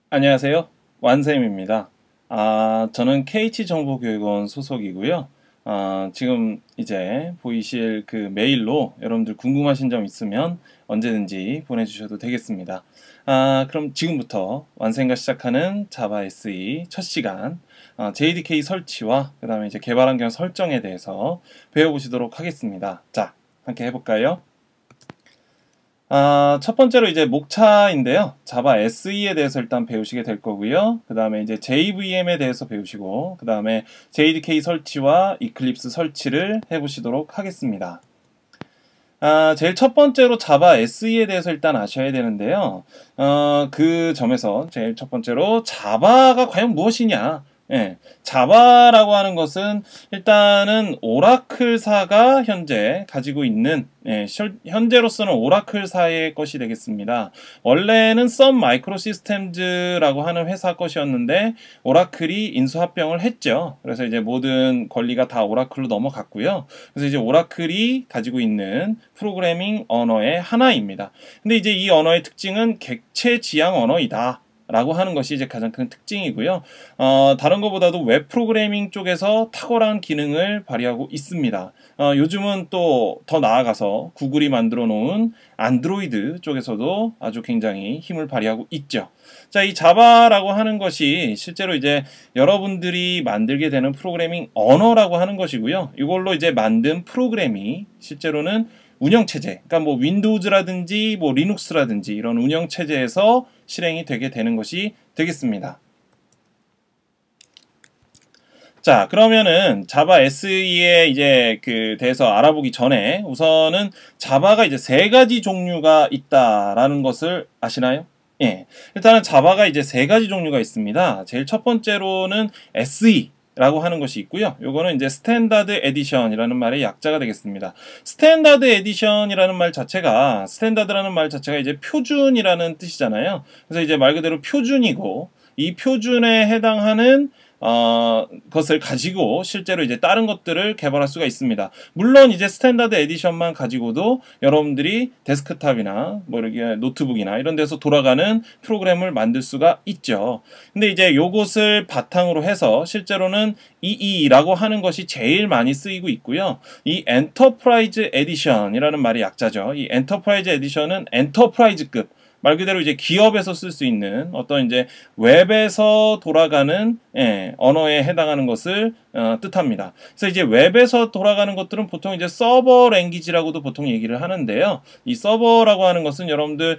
안녕하세요. 완쌤입니다. 저는 KH정보교육원 소속이고요. 지금 이제 보이실 그 메일로 여러분들 궁금하신 점 있으면 언제든지 보내주셔도 되겠습니다. 그럼 지금부터 완쌤과 시작하는 자바 SE 첫 시간, JDK 설치와 그 다음에 이제 개발 환경 설정에 대해서 배워보시도록 하겠습니다. 자, 함께 해볼까요? 첫 번째로 이제 목차인데요. 자바 SE에 대해서 일단 배우시게 될 거고요. 그 다음에 이제 JVM에 대해서 배우시고, 그 다음에 JDK 설치와 이클립스 설치를 해보시도록 하겠습니다. 제일 첫 번째로 자바 SE에 대해서 일단 아셔야 되는데요. 그 점에서 제일 첫 번째로 자바가 과연 무엇이냐? 예, 자바라고 하는 것은 일단은 오라클사가 현재 가지고 있는 현재로서는 오라클사의 것이 되겠습니다. 원래는 썬 마이크로 시스템즈라고 하는 회사 것이었는데 오라클이 인수합병을 했죠. 그래서 이제 모든 권리가 다 오라클로 넘어갔고요. 그래서 이제 오라클이 가지고 있는 프로그래밍 언어의 하나입니다. 근데 이제 이 언어의 특징은 객체 지향 언어이다 라고 하는 것이 이제 가장 큰 특징이고요. 다른 것보다도 웹 프로그래밍 쪽에서 탁월한 기능을 발휘하고 있습니다. 요즘은 또 더 나아가서 구글이 만들어 놓은 안드로이드 쪽에서도 아주 굉장히 힘을 발휘하고 있죠. 자, 이 자바라고 하는 것이 실제로 이제 여러분들이 만들게 되는 프로그래밍 언어라고 하는 것이고요. 이걸로 이제 만든 프로그램이 실제로는 운영체제, 그러니까 뭐 윈도우즈라든지 뭐 리눅스라든지 이런 운영체제에서 실행이 되게 되는 것이 되겠습니다. 자, 그러면은 자바 SE에 이제 그 대해서 알아보기 전에 우선은 자바가 이제 세 가지 종류가 있다라는 것을 아시나요? 예. 일단은 자바가 이제 세 가지 종류가 있습니다. 제일 첫 번째로는 SE 라고 하는 것이 있고요. 요거는 이제 스탠다드 에디션이라는 말의 약자가 되겠습니다. 스탠다드 에디션이라는 말 자체가 스탠다드라는 말 자체가 이제 표준이라는 뜻이잖아요. 그래서 이제 말 그대로 표준이고 이 표준에 해당하는 것을 가지고 실제로 이제 다른 것들을 개발할 수가 있습니다. 물론 이제 스탠다드 에디션만 가지고도 여러분들이 데스크탑이나 뭐 이렇게 노트북이나 이런 데서 돌아가는 프로그램을 만들 수가 있죠. 근데 이제 요것을 바탕으로 해서 실제로는 EE라고 하는 것이 제일 많이 쓰이고 있고요. 이 엔터프라이즈 에디션이라는 말이 약자죠. 이 엔터프라이즈 에디션은 엔터프라이즈급 말 그대로 이제 기업에서 쓸 수 있는 어떤 이제 웹에서 돌아가는 언어에 해당하는 것을 뜻합니다. 그래서 이제 웹에서 돌아가는 것들은 보통 이제 서버 랭귀지라고도 보통 얘기를 하는데요. 이 서버라고 하는 것은 여러분들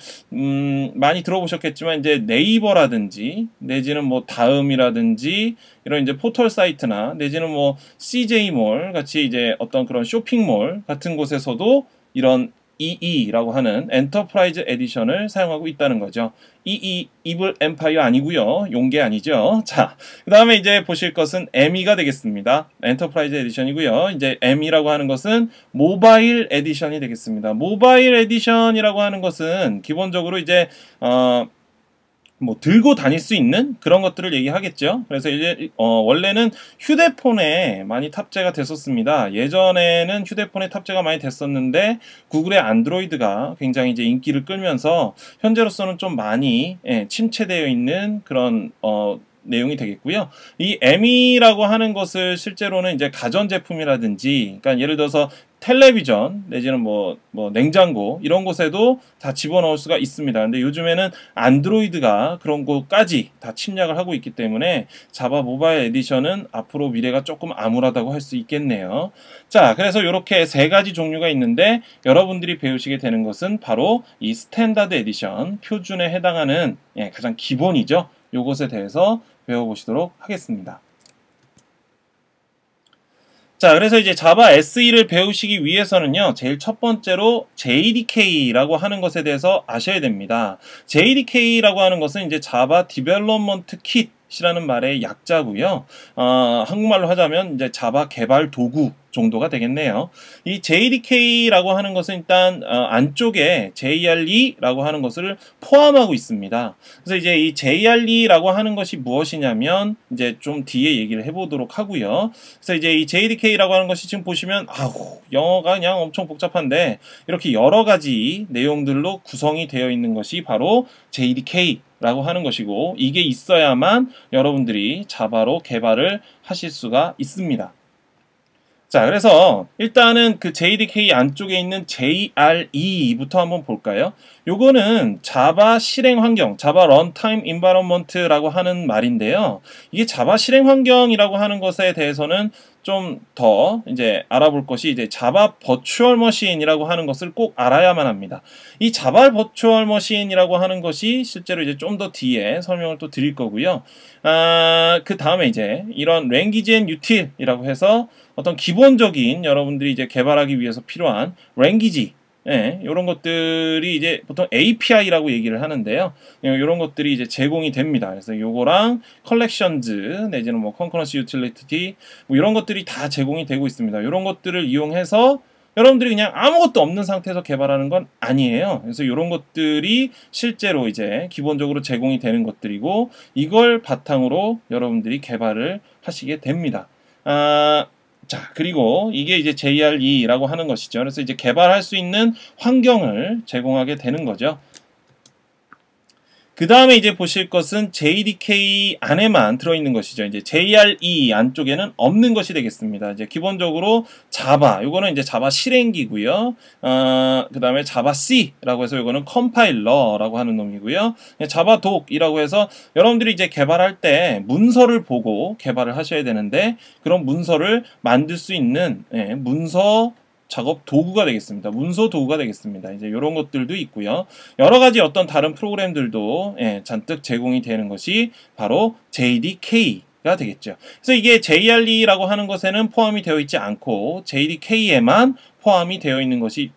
많이 들어보셨겠지만 이제 네이버라든지 내지는 뭐 다음이라든지 이런 이제 포털 사이트나 내지는 뭐 CJ몰 같이 이제 어떤 그런 쇼핑몰 같은 곳에서도 이런 EE라고 하는 엔터프라이즈 에디션을 사용하고 있다는 거죠. EE, 이블 엠파이어 아니고요. 용계 아니죠. 자, 그 다음에 이제 보실 것은 ME가 되겠습니다. 엔터프라이즈 에디션이고요. 이제 M이라고 하는 것은 모바일 에디션이 되겠습니다. 모바일 에디션이라고 하는 것은 기본적으로 이제 뭐 들고 다닐 수 있는 그런 것들을 얘기하겠죠. 그래서 이제 원래는 휴대폰에 많이 탑재가 됐었습니다. 예전에는 휴대폰에 탑재가 많이 됐었는데 구글의 안드로이드가 굉장히 이제 인기를 끌면서 현재로서는 좀 많이 침체되어 있는 그런 내용이 되겠고요. 이 M이라고 하는 것을 실제로는 이제 가전제품이라든지, 그러니까 예를 들어서 텔레비전 내지는 뭐 냉장고 이런 곳에도 다 집어넣을 수가 있습니다. 근데 요즘에는 안드로이드가 그런 곳까지 다 침략을 하고 있기 때문에 자바 모바일 에디션은 앞으로 미래가 조금 암울하다고 할 수 있겠네요. 자, 그래서 이렇게 세 가지 종류가 있는데 여러분들이 배우시게 되는 것은 바로 이 스탠다드 에디션 표준에 해당하는 가장 기본이죠. 요것에 대해서 배워보시도록 하겠습니다. 자, 그래서 이제 자바 SE를 배우시기 위해서는요, 제일 첫 번째로 JDK라고 하는 것에 대해서 아셔야 됩니다. JDK라고 하는 것은 이제 자바 디벨롭먼트 킷이라는 말의 약자고요. 한국말로 하자면 이제 자바 개발 도구 정도가 되겠네요. 이 JDK라고 하는 것은 일단 안쪽에 JRE라고 하는 것을 포함하고 있습니다. 그래서 이제 이 JRE라고 하는 것이 무엇이냐면 이제 좀 뒤에 얘기를 해보도록 하고요. 그래서 이제 이 JDK라고 하는 것이 지금 보시면 영어가 그냥 엄청 복잡한데 이렇게 여러 가지 내용들로 구성이 되어 있는 것이 바로 JDK 라고 하는 것이고, 이게 있어야만 여러분들이 자바로 개발을 하실 수가 있습니다. 자, 그래서 일단은 그 JDK 안쪽에 있는 JRE부터 한번 볼까요? 요거는 자바 실행 환경, 자바 런타임 인바이런먼트라고 하는 말인데요. 이게 자바 실행 환경이라고 하는 것에 대해서는 좀 더 이제 알아볼 것이 이제 자바 버추얼 머신이라고 하는 것을 꼭 알아야만 합니다. 이 자바 버추얼 머신이라고 하는 것이 실제로 이제 좀 더 뒤에 설명을 또 드릴 거고요. 그 다음에 이제 이런 랭귀지 앤 유틸이라고 해서 어떤 기본적인 여러분들이 이제 개발하기 위해서 필요한 랭귀지, 이런 것들이 이제 보통 API라고 얘기를 하는데요. 이런 것들이 이제 제공이 됩니다. 그래서 요거랑 컬렉션즈 내지는 뭐 컨커런시 유틸리티 뭐 이런 것들이 다 제공이 되고 있습니다. 이런 것들을 이용해서 여러분들이 그냥 아무것도 없는 상태에서 개발하는 건 아니에요. 그래서 이런 것들이 실제로 이제 기본적으로 제공이 되는 것들이고, 이걸 바탕으로 여러분들이 개발을 하시게 됩니다. 자, 그리고 이게 이제 JRE라고 하는 것이죠. 그래서 이제 개발할 수 있는 환경을 제공하게 되는 거죠. 그 다음에 이제 보실 것은 JDK 안에만 들어있는 것이죠. 이제 JRE 안쪽에는 없는 것이 되겠습니다. 이제 기본적으로 자바, 요거는 이제 자바 실행기고요. 그 다음에 자바 C라고 해서 요거는 컴파일러라고 하는 놈이고요. 자바 독이라고 해서 여러분들이 이제 개발할 때 문서를 보고 개발을 하셔야 되는데, 그런 문서를 만들 수 있는 문서 작업 도구가 되겠습니다. 문서 도구가 되겠습니다. 이제 이런 것들도 있고요. 여러 가지 어떤 다른 프로그램들도 잔뜩 제공이 되는 것이 바로 JDK가 되겠죠. 그래서 이게 JRE라고 하는 것에는 포함이 되어 있지 않고 JDK에만 포함이 되어 있는 것이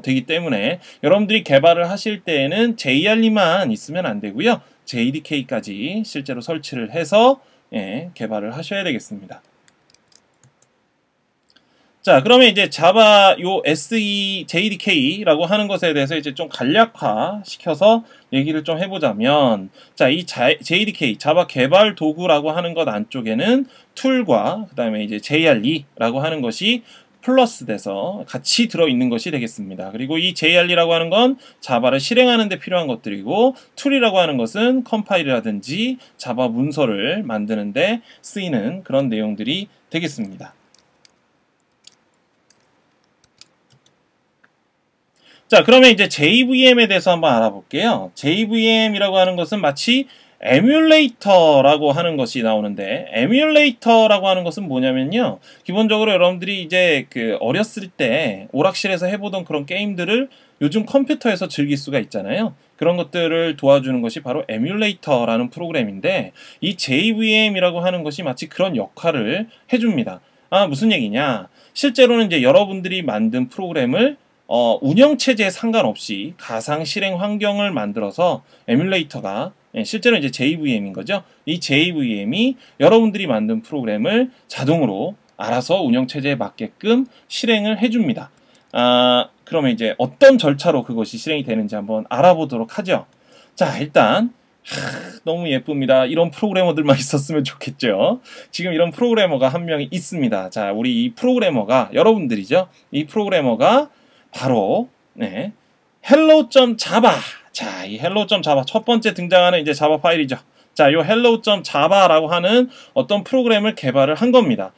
되기 때문에 여러분들이 개발을 하실 때에는 JRE만 있으면 안 되고요. JDK까지 실제로 설치를 해서 개발을 하셔야 되겠습니다. 자, 그러면 이제 자바 요 SE JDK라고 하는 것에 대해서 이제 좀 간략화 시켜서 얘기를 좀 해보자면, 자, 이 JDK 자바 개발 도구라고 하는 것 안쪽에는 툴과 그 다음에 이제 JRE라고 하는 것이 플러스 돼서 같이 들어있는 것이 되겠습니다. 그리고 이 JRE라고 하는 건 자바를 실행하는 데 필요한 것들이고, 툴이라고 하는 것은 컴파일이라든지 자바 문서를 만드는데 쓰이는 그런 내용들이 되겠습니다. 자, 그러면 이제 JVM에 대해서 한번 알아볼게요. JVM이라고 하는 것은 마치 에뮬레이터라고 하는 것이 나오는데, 에뮬레이터라고 하는 것은 뭐냐면요, 기본적으로 여러분들이 이제 그 어렸을 때 오락실에서 해보던 그런 게임들을 요즘 컴퓨터에서 즐길 수가 있잖아요. 그런 것들을 도와주는 것이 바로 에뮬레이터라는 프로그램인데, 이 JVM이라고 하는 것이 마치 그런 역할을 해줍니다. 무슨 얘기냐, 실제로는 이제 여러분들이 만든 프로그램을 운영체제에 상관없이 가상 실행 환경을 만들어서 에뮬레이터가 실제로 이제 JVM인 거죠. 이 JVM이 여러분들이 만든 프로그램을 자동으로 알아서 운영체제에 맞게끔 실행을 해줍니다. 그러면 이제 어떤 절차로 그것이 실행이 되는지 한번 알아보도록 하죠. 자, 일단 너무 예쁩니다. 이런 프로그래머들만 있었으면 좋겠죠. 지금 이런 프로그래머가 한 명이 있습니다. 자, 우리 이 프로그래머가 여러분들이죠. 이 프로그래머가 바로 hello.java. 자, 이 hello.java 첫 번째 등장하는 이제 자바 파일이죠. 자, 요 hello.java라고 하는 어떤 프로그램을 개발을 한 겁니다.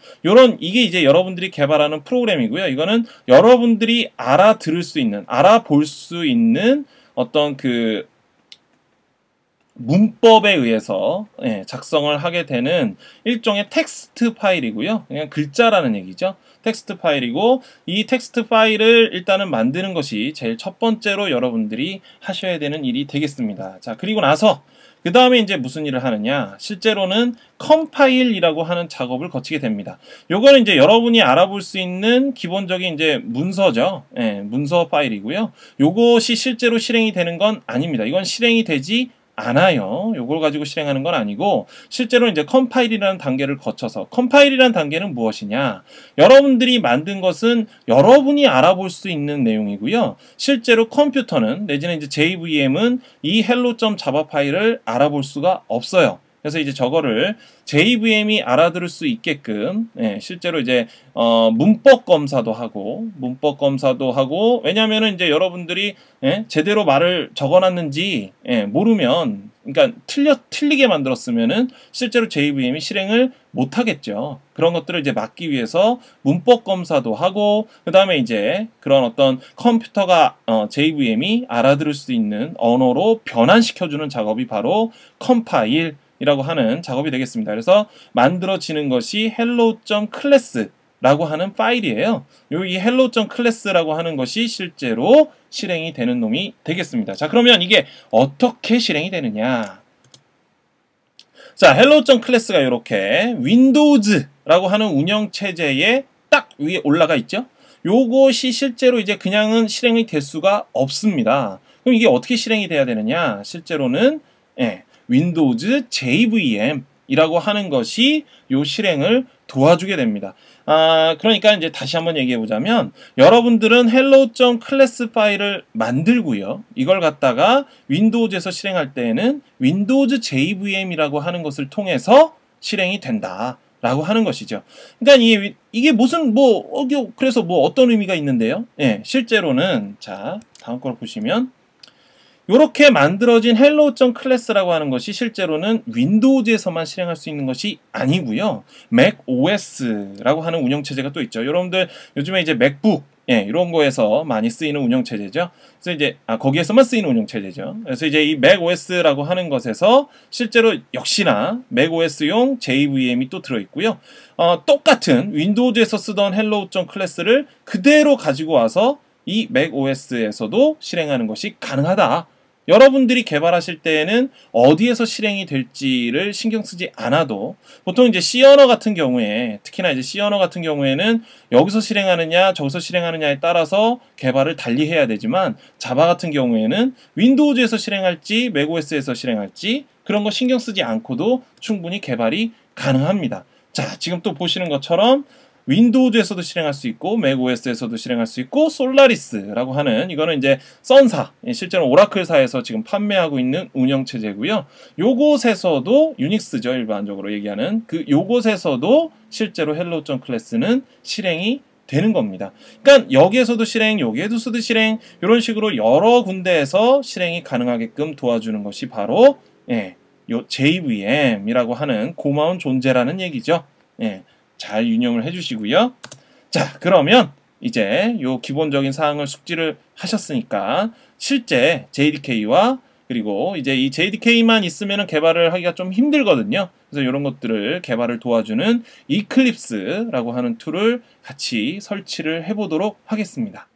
이게 이제 여러분들이 개발하는 프로그램이고요. 이거는 여러분들이 알아들을 수 있는, 알아볼 수 있는 어떤 그 문법에 의해서 작성을 하게 되는 일종의 텍스트 파일이고요. 그냥 글자라는 얘기죠. 텍스트 파일이고, 이 텍스트 파일을 일단은 만드는 것이 제일 첫 번째로 여러분들이 하셔야 되는 일이 되겠습니다. 자, 그리고 나서 그 다음에 이제 무슨 일을 하느냐, 실제로는 컴파일이라고 하는 작업을 거치게 됩니다. 요거는 이제 여러분이 알아볼 수 있는 기본적인 이제 문서죠. 문서 파일이고요. 요것이 실제로 실행이 되는 건 아닙니다. 이건 실행이 되지 않아요. 요걸 가지고 실행하는 건 아니고, 실제로 이제 컴파일이라는 단계를 거쳐서, 컴파일이라는 단계는 무엇이냐, 여러분들이 만든 것은 여러분이 알아볼 수 있는 내용이고요. 실제로 컴퓨터는 내지는 이제 JVM은 이 hello.java 파일을 알아볼 수가 없어요. 그래서 이제 저거를 JVM이 알아들을 수 있게끔 실제로 이제 문법 검사도 하고, 왜냐면은 이제 여러분들이 제대로 말을 적어놨는지 모르면 그러니까 틀리게 만들었으면은 실제로 JVM이 실행을 못 하겠죠. 그런 것들을 이제 막기 위해서 문법 검사도 하고, 그 다음에 이제 그런 어떤 컴퓨터가 JVM이 알아들을 수 있는 언어로 변환시켜주는 작업이 바로 컴파일이라고 하는 작업이 되겠습니다. 그래서 만들어지는 것이 hello.class 라고 하는 파일이에요. 이 hello.class라고 하는 것이 실제로 실행이 되는 놈이 되겠습니다. 자, 그러면 이게 어떻게 실행이 되느냐? 자, hello.class가 이렇게 윈도우즈라고 하는 운영체제에 딱 위에 올라가 있죠? 요것이 실제로 이제 그냥은 실행이 될 수가 없습니다. 그럼 이게 어떻게 실행이 돼야 되느냐? 실제로는 윈도우즈 JVM이라고 하는 것이 요 실행을 도와주게 됩니다. 그러니까 이제 다시 한번 얘기해 보자면, 여러분들은 hello.class 파일을 만들고요. 이걸 갖다가 윈도우즈에서 실행할 때에는 윈도우즈 JVM이라고 하는 것을 통해서 실행이 된다 라고 하는 것이죠. 그러니까 이게 무슨 그래서 어떤 의미가 있는데요. 실제로는 자, 다음 걸 보시면 이렇게 만들어진 hello.class라고 하는 것이 실제로는 윈도우즈에서만 실행할 수 있는 것이 아니고요. macOS라고 하는 운영체제가 또 있죠. 여러분들 요즘에 이제 맥북 이런 거에서 많이 쓰이는 운영체제죠. 그래서 이제 거기에서만 쓰이는 운영체제죠. 그래서 이제 이 macOS라고 하는 것에서 실제로 역시나 macOS용 JVM이 또 들어있고요. 똑같은 윈도우즈에서 쓰던 hello.class를 그대로 가지고 와서 이 macOS에서도 실행하는 것이 가능하다. 여러분들이 개발하실 때에는 어디에서 실행이 될지를 신경 쓰지 않아도, 보통 이제 C 언어 같은 경우에, 특히나 이제 C 언어 같은 경우에는 여기서 실행하느냐 저기서 실행하느냐에 따라서 개발을 달리 해야 되지만, 자바 같은 경우에는 윈도우즈에서 실행할지 macOS에서 실행할지 그런 거 신경 쓰지 않고도 충분히 개발이 가능합니다. 자, 지금 또 보시는 것처럼 윈도우즈에서도 실행할 수 있고 macOS에서도 실행할 수 있고, 솔라리스라고 하는, 이거는 이제 썬사, 실제로 오라클사에서 지금 판매하고 있는 운영체제고요. 요곳에서도 유닉스죠, 일반적으로 얘기하는 요곳에서도 실제로 hello.class는 실행이 되는 겁니다. 그러니까 여기에서도 실행, 여기에서도 실행, 이런 식으로 여러 군데에서 실행이 가능하게끔 도와주는 것이 바로 요 JVM이라고 하는 고마운 존재라는 얘기죠. 잘 유념을 해주시고요. 자, 그러면 이제 요 기본적인 사항을 숙지를 하셨으니까 실제 JDK와 그리고 이제 이 JDK만 있으면 개발을 하기가 좀 힘들거든요. 그래서 이런 것들을 개발을 도와주는 이클립스라고 하는 툴을 같이 설치를 해보도록 하겠습니다.